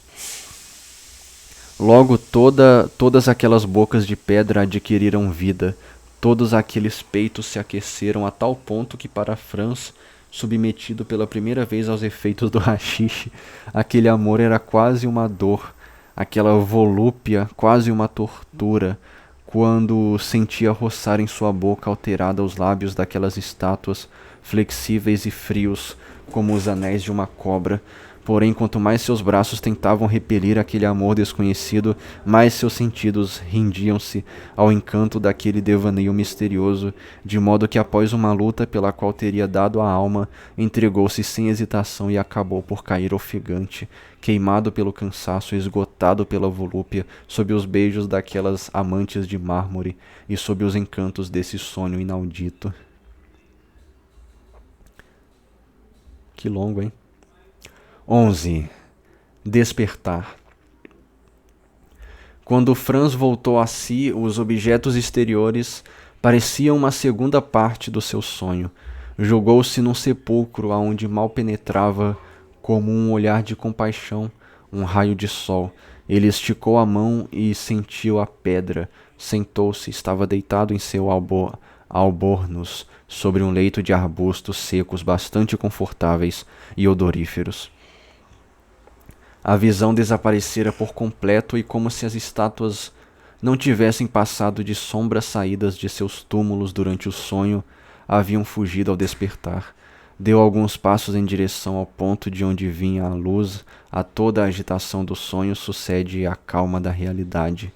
Logo todas aquelas bocas de pedra adquiriram vida, todos aqueles peitos se aqueceram a tal ponto que para Franz, submetido pela primeira vez aos efeitos do haxixe, aquele amor era quase uma dor, aquela volúpia quase uma tortura, quando sentia roçar em sua boca alterada os lábios daquelas estátuas, flexíveis e frios como os anéis de uma cobra. Porém, quanto mais seus braços tentavam repelir aquele amor desconhecido, mais seus sentidos rendiam-se ao encanto daquele devaneio misterioso, de modo que após uma luta pela qual teria dado a alma, entregou-se sem hesitação e acabou por cair ofegante, queimado pelo cansaço, esgotado pela volúpia, sob os beijos daquelas amantes de mármore e sob os encantos desse sonho inaudito. Que longo, hein? 11. Despertar. Quando Franz voltou a si, os objetos exteriores pareciam uma segunda parte do seu sonho. Julgou-se num sepulcro aonde mal penetrava, como um olhar de compaixão, um raio de sol. Ele esticou a mão e sentiu a pedra. Sentou-se, estava deitado em seu albornoz, sobre um leito de arbustos secos bastante confortáveis e odoríferos. A visão desaparecera por completo e como se as estátuas não tivessem passado de sombras saídas de seus túmulos durante o sonho, haviam fugido ao despertar. Deu alguns passos em direção ao ponto de onde vinha a luz. A toda a agitação do sonho sucede a calma da realidade.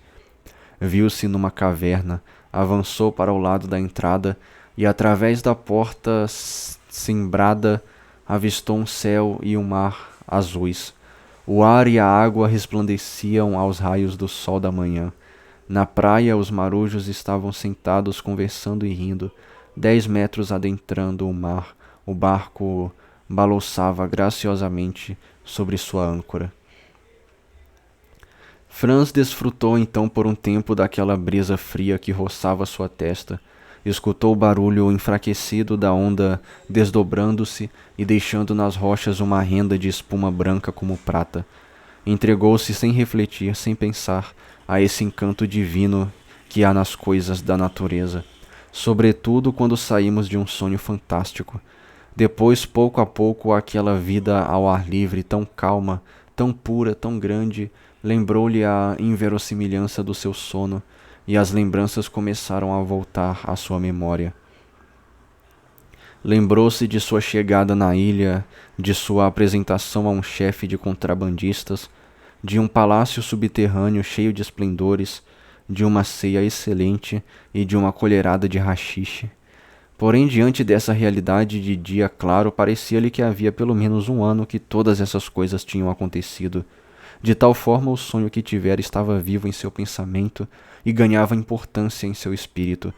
Viu-se numa caverna, avançou para o lado da entrada e através da porta cimbrada avistou um céu e um mar azuis. O ar e a água resplandeciam aos raios do sol da manhã. Na praia, os marujos estavam sentados conversando e rindo. 10 metros adentrando o mar, o barco balouçava graciosamente sobre sua âncora. Franz desfrutou então por um tempo daquela brisa fria que roçava sua testa. Escutou o barulho enfraquecido da onda desdobrando-se e deixando nas rochas uma renda de espuma branca como prata. Entregou-se sem refletir, sem pensar, a esse encanto divino que há nas coisas da natureza, sobretudo quando saímos de um sonho fantástico. Depois, pouco a pouco, aquela vida ao ar livre, tão calma, tão pura, tão grande, lembrou-lhe a inverossimilhança do seu sono, e as lembranças começaram a voltar à sua memória. Lembrou-se de sua chegada na ilha, de sua apresentação a um chefe de contrabandistas, de um palácio subterrâneo cheio de esplendores, de uma ceia excelente e de uma colherada de haxixe. Porém, diante dessa realidade de dia claro, parecia-lhe que havia pelo menos um ano que todas essas coisas tinham acontecido. De tal forma, o sonho que tivera estava vivo em seu pensamento e ganhava importância em seu espírito.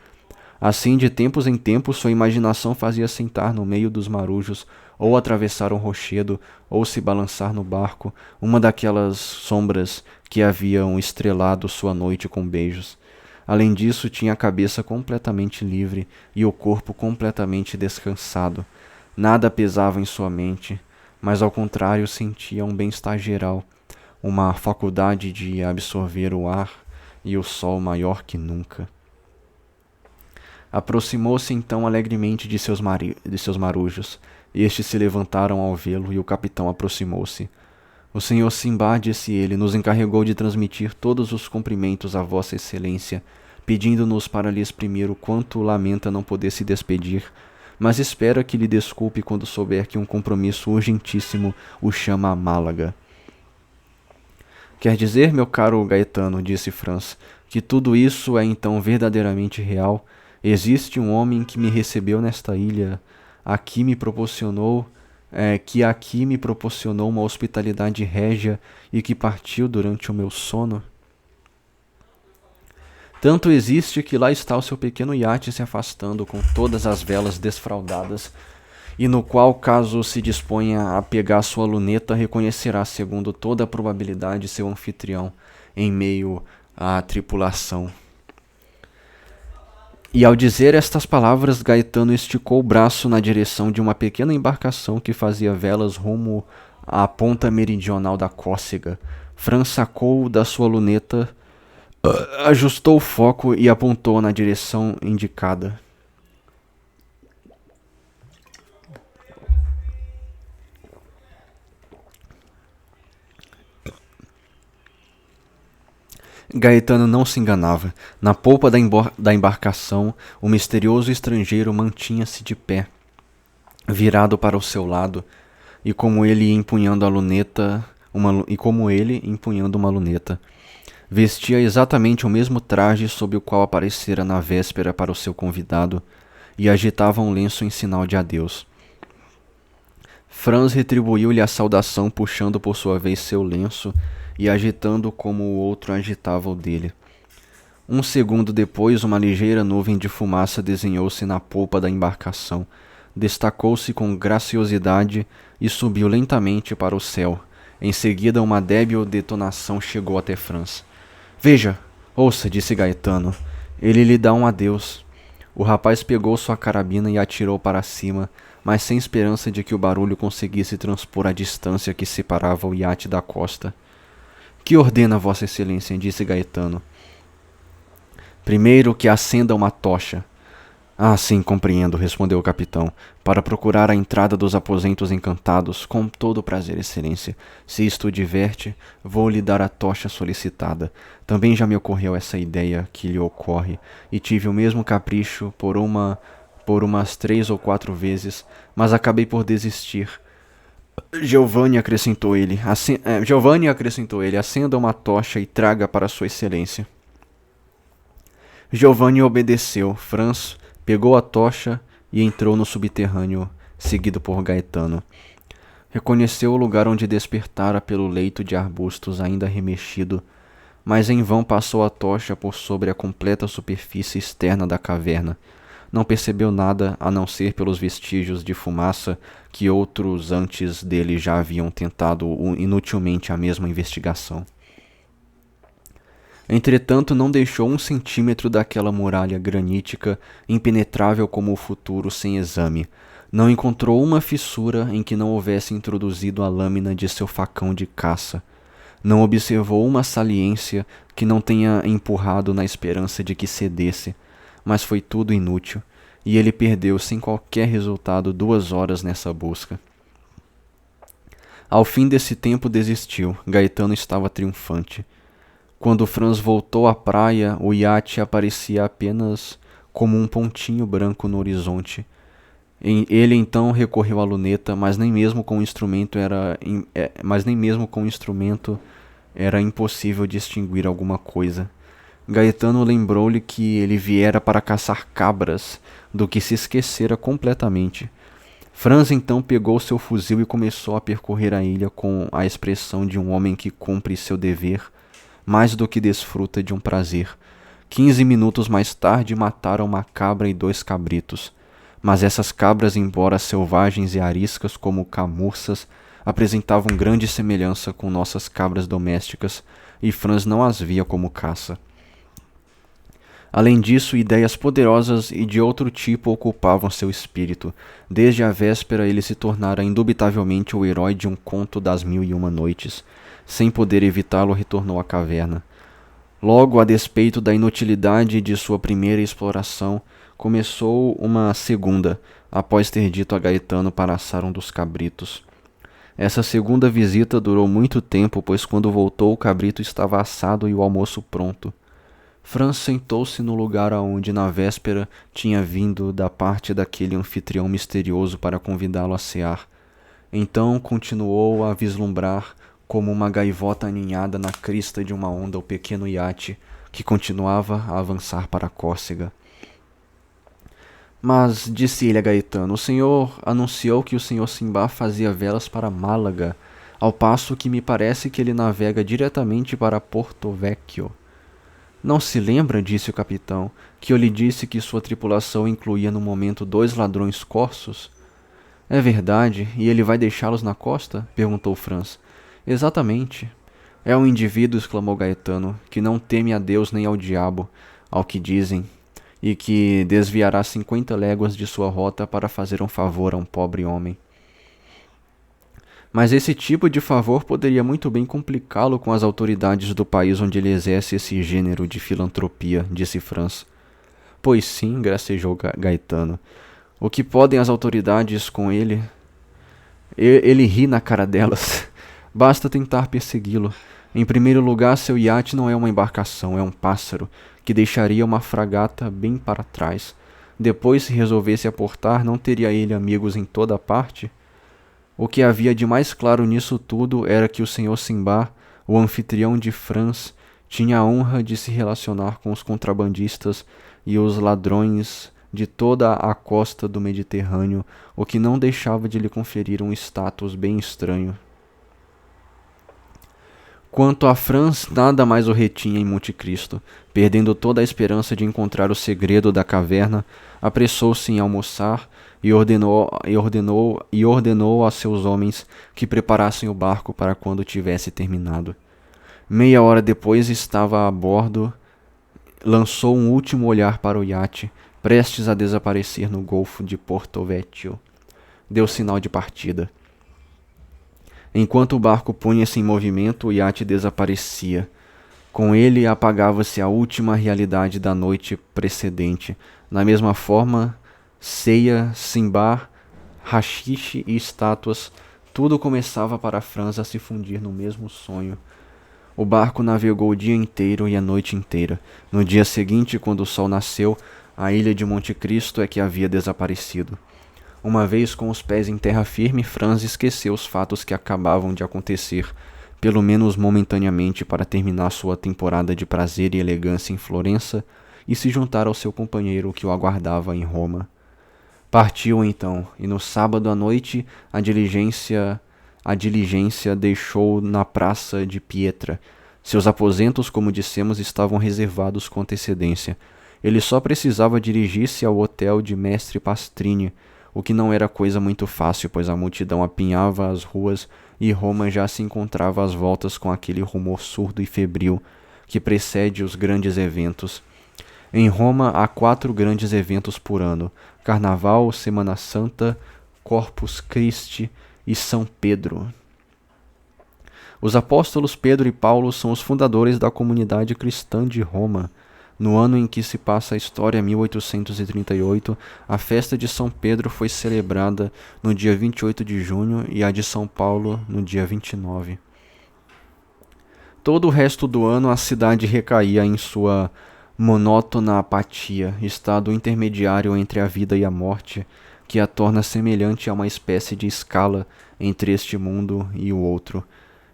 Assim, de tempos em tempos, sua imaginação fazia sentar no meio dos marujos, ou atravessar um rochedo, ou se balançar no barco, uma daquelas sombras que haviam estrelado sua noite com beijos. Além disso, tinha a cabeça completamente livre e o corpo completamente descansado. Nada pesava em sua mente, mas ao contrário sentia um bem-estar geral, uma faculdade de absorver o ar e o sol maior que nunca. Aproximou-se então alegremente de seus marujos. Estes se levantaram ao vê-lo e o capitão aproximou-se. O senhor Simbá, disse ele, nos encarregou de transmitir todos os cumprimentos a vossa excelência, pedindo-nos para lhe exprimir o quanto lamenta não poder se despedir, mas espera que lhe desculpe quando souber que um compromisso urgentíssimo o chama a Málaga. Quer dizer, meu caro Gaetano, disse Franz, que tudo isso é então verdadeiramente real? Existe um homem que me recebeu nesta ilha, aqui me proporcionou uma hospitalidade régia e que partiu durante o meu sono? Tanto existe que lá está o seu pequeno iate se afastando com todas as velas desfraldadas, e no qual, caso se disponha a pegar sua luneta, reconhecerá, segundo toda a probabilidade, seu anfitrião, em meio à tripulação. E ao dizer estas palavras, Gaetano esticou o braço na direção de uma pequena embarcação que fazia velas rumo à ponta meridional da córcega. Franz sacou da sua luneta, ajustou o foco e apontou na direção indicada. Gaetano não se enganava. Na polpa da embarcação, o misterioso estrangeiro mantinha-se de pé, virado para o seu lado, e como ele empunhando uma luneta. Vestia exatamente o mesmo traje sob o qual aparecera na véspera para o seu convidado, e agitava um lenço em sinal de adeus. Franz retribuiu-lhe a saudação, puxando por sua vez seu lenço e agitando como o outro agitava o dele. Um segundo depois, uma ligeira nuvem de fumaça desenhou-se na polpa da embarcação, destacou-se com graciosidade e subiu lentamente para o céu. Em seguida, uma débil detonação chegou até Franz. Veja, ouça, disse Gaetano. Ele lhe dá um adeus. O rapaz pegou sua carabina e atirou para cima, mas sem esperança de que o barulho conseguisse transpor a distância que separava o iate da costa. Que ordena Vossa Excelência? Disse Gaetano. Primeiro que acenda uma tocha. Ah, sim, compreendo, respondeu o capitão. Para procurar a entrada dos aposentos encantados, com todo o prazer, Excelência. Se isto o diverte, vou lhe dar a tocha solicitada. Também já me ocorreu essa ideia que lhe ocorre, e tive o mesmo capricho por umas 3 ou 4 vezes, mas acabei por desistir. Giovanni acrescentou ele, acenda uma tocha e traga para Sua Excelência. Giovanni obedeceu. Franz pegou a tocha e entrou no subterrâneo, seguido por Gaetano. Reconheceu o lugar onde despertara pelo leito de arbustos ainda remexido, mas em vão passou a tocha por sobre a completa superfície externa da caverna. Não percebeu nada a não ser pelos vestígios de fumaça que outros antes dele já haviam tentado inutilmente a mesma investigação. Entretanto, não deixou 1 centímetro daquela muralha granítica, impenetrável como o futuro sem exame. Não encontrou uma fissura em que não houvesse introduzido a lâmina de seu facão de caça. Não observou uma saliência que não tenha empurrado na esperança de que cedesse. Mas foi tudo inútil, e ele perdeu sem qualquer resultado 2 horas nessa busca. Ao fim desse tempo desistiu. Gaetano estava triunfante. Quando Franz voltou à praia, o iate aparecia apenas como um pontinho branco no horizonte. Ele então recorreu à luneta, mas nem mesmo com o instrumento era impossível distinguir alguma coisa. Gaetano lembrou-lhe que ele viera para caçar cabras, do que se esquecera completamente. Franz então pegou seu fuzil e começou a percorrer a ilha com a expressão de um homem que cumpre seu dever, mais do que desfruta de um prazer. 15 minutos mais tarde mataram uma cabra e 2 cabritos. Mas essas cabras, embora selvagens e ariscas como camurças, apresentavam grande semelhança com nossas cabras domésticas, e Franz não as via como caça. Além disso, ideias poderosas e de outro tipo ocupavam seu espírito. Desde a véspera ele se tornara indubitavelmente o herói de um conto das 1001 noites. Sem poder evitá-lo, retornou à caverna. Logo, a despeito da inutilidade de sua primeira exploração, começou uma segunda, após ter dito a Gaetano para assar um dos cabritos. Essa segunda visita durou muito tempo, pois quando voltou o cabrito estava assado e o almoço pronto. Franz sentou-se no lugar aonde na véspera tinha vindo da parte daquele anfitrião misterioso para convidá-lo a cear. Então continuou a vislumbrar como uma gaivota aninhada na crista de uma onda o pequeno iate que continuava a avançar para a Córcega. Mas, disse ele a Gaetano, o senhor anunciou que o senhor Simbá fazia velas para Málaga, ao passo que me parece que ele navega diretamente para Porto Vecchio. Não se lembra, disse o capitão, que eu lhe disse que sua tripulação incluía no momento 2 ladrões corsos? É verdade, e ele vai deixá-los na costa? Perguntou Franz. Exatamente. É um indivíduo, exclamou Gaetano, que não teme a Deus nem ao diabo, ao que dizem, e que desviará 50 léguas de sua rota para fazer um favor a um pobre homem. Mas esse tipo de favor poderia muito bem complicá-lo com as autoridades do país onde ele exerce esse gênero de filantropia, disse Franz. Pois sim, gracejou Gaetano. O que podem as autoridades com ele? Ele ri na cara delas. Basta tentar persegui-lo. Em primeiro lugar, seu iate não é uma embarcação, é um pássaro, que deixaria uma fragata bem para trás. Depois, se resolvesse aportar, não teria ele amigos em toda parte? O que havia de mais claro nisso tudo era que o Sr. Simbar, o anfitrião de Franz, tinha a honra de se relacionar com os contrabandistas e os ladrões de toda a costa do Mediterrâneo, o que não deixava de lhe conferir um status bem estranho. Quanto a Franz, nada mais o retinha em Monte Cristo. Perdendo toda a esperança de encontrar o segredo da caverna, apressou-se em almoçar e ordenou a seus homens que preparassem o barco para quando tivesse terminado. Meia hora depois estava a bordo, lançou um último olhar para o iate, prestes a desaparecer no Golfo de Porto Vecchio. Deu sinal de partida. Enquanto o barco punha-se em movimento, o iate desaparecia. Com ele apagava-se a última realidade da noite precedente. Na mesma forma, ceia, simbar, haxixe e estátuas, tudo começava para Franz a se fundir no mesmo sonho. O barco navegou o dia inteiro e a noite inteira. No dia seguinte, quando o sol nasceu, a ilha de Monte Cristo é que havia desaparecido. Uma vez com os pés em terra firme, Franz esqueceu os fatos que acabavam de acontecer, pelo menos momentaneamente, para terminar sua temporada de prazer e elegância em Florença e se juntar ao seu companheiro que o aguardava em Roma. Partiu então, e no sábado à noite a diligência deixou na praça de Pietra. Seus aposentos, como dissemos, estavam reservados com antecedência. Ele só precisava dirigir-se ao hotel de Mestre Pastrini, o que não era coisa muito fácil, pois a multidão apinhava as ruas e Roma já se encontrava às voltas com aquele rumor surdo e febril que precede os grandes eventos. Em Roma há 4 grandes eventos por ano: Carnaval, Semana Santa, Corpus Christi e São Pedro. Os apóstolos Pedro e Paulo são os fundadores da comunidade cristã de Roma. No ano em que se passa a história, 1838, a festa de São Pedro foi celebrada no dia 28 de junho e a de São Paulo no dia 29. Todo o resto do ano a cidade recaía em sua monótona apatia, estado intermediário entre a vida e a morte, que a torna semelhante a uma espécie de escala entre este mundo e o outro.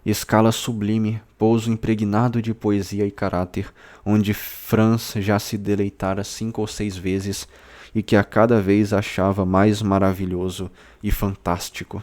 Escala sublime, pouso impregnado de poesia e caráter, onde Franz já se deleitara 5 ou 6 vezes e que a cada vez achava mais maravilhoso e fantástico.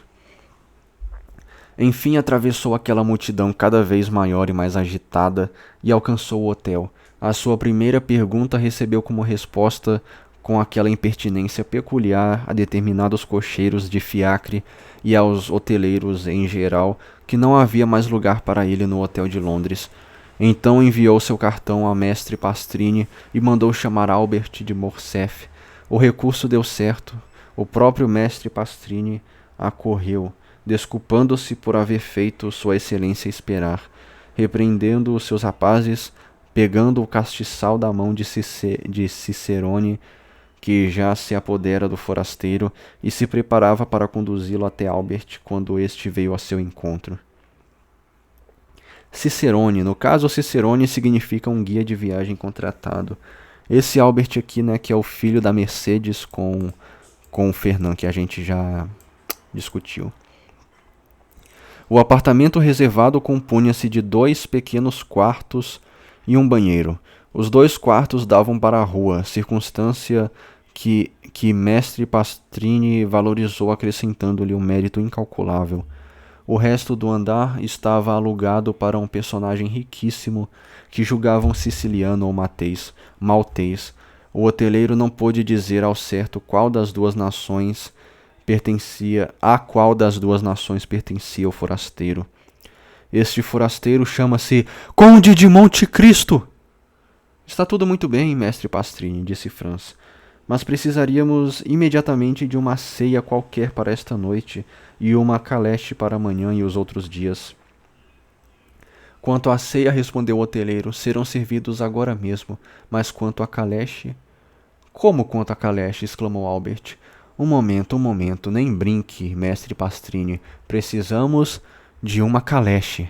Enfim, atravessou aquela multidão cada vez maior e mais agitada e alcançou o hotel. A sua primeira pergunta recebeu como resposta, com aquela impertinência peculiar a determinados cocheiros de fiacre e aos hoteleiros em geral, que não havia mais lugar para ele no hotel de Londres. Então enviou seu cartão a Mestre Pastrini e mandou chamar Albert de Morcerf. O recurso deu certo. O próprio Mestre Pastrini acorreu, desculpando-se por haver feito Sua Excelência esperar, repreendendo os seus rapazes, pegando o castiçal da mão de Cicerone, que já se apodera do forasteiro, e se preparava para conduzi-lo até Albert quando este veio a seu encontro. Cicerone, no caso Cicerone significa um guia de viagem contratado. Esse Albert aqui, né, que é o filho da Mercedes com o Fernand, que a gente já discutiu. O apartamento reservado compunha-se de 2 pequenos quartos e um banheiro. Os 2 quartos davam para a rua, circunstância que Mestre Pastrini valorizou, acrescentando-lhe um mérito incalculável. O resto do andar estava alugado para um personagem riquíssimo que julgava um siciliano ou maltês. O hoteleiro não pôde dizer ao certo a qual das duas nações pertencia o forasteiro. Este forasteiro chama-se Conde de Monte Cristo! Está tudo muito bem, mestre Pastrini, disse Franz. Mas precisaríamos imediatamente de uma ceia qualquer para esta noite e uma caleche para amanhã e os outros dias. Quanto à ceia, respondeu o hoteleiro, serão servidos agora mesmo. Mas quanto à caleche... Como quanto à caleche? Exclamou Albert. Um momento, nem brinque, mestre Pastrini. Precisamos de uma caleche.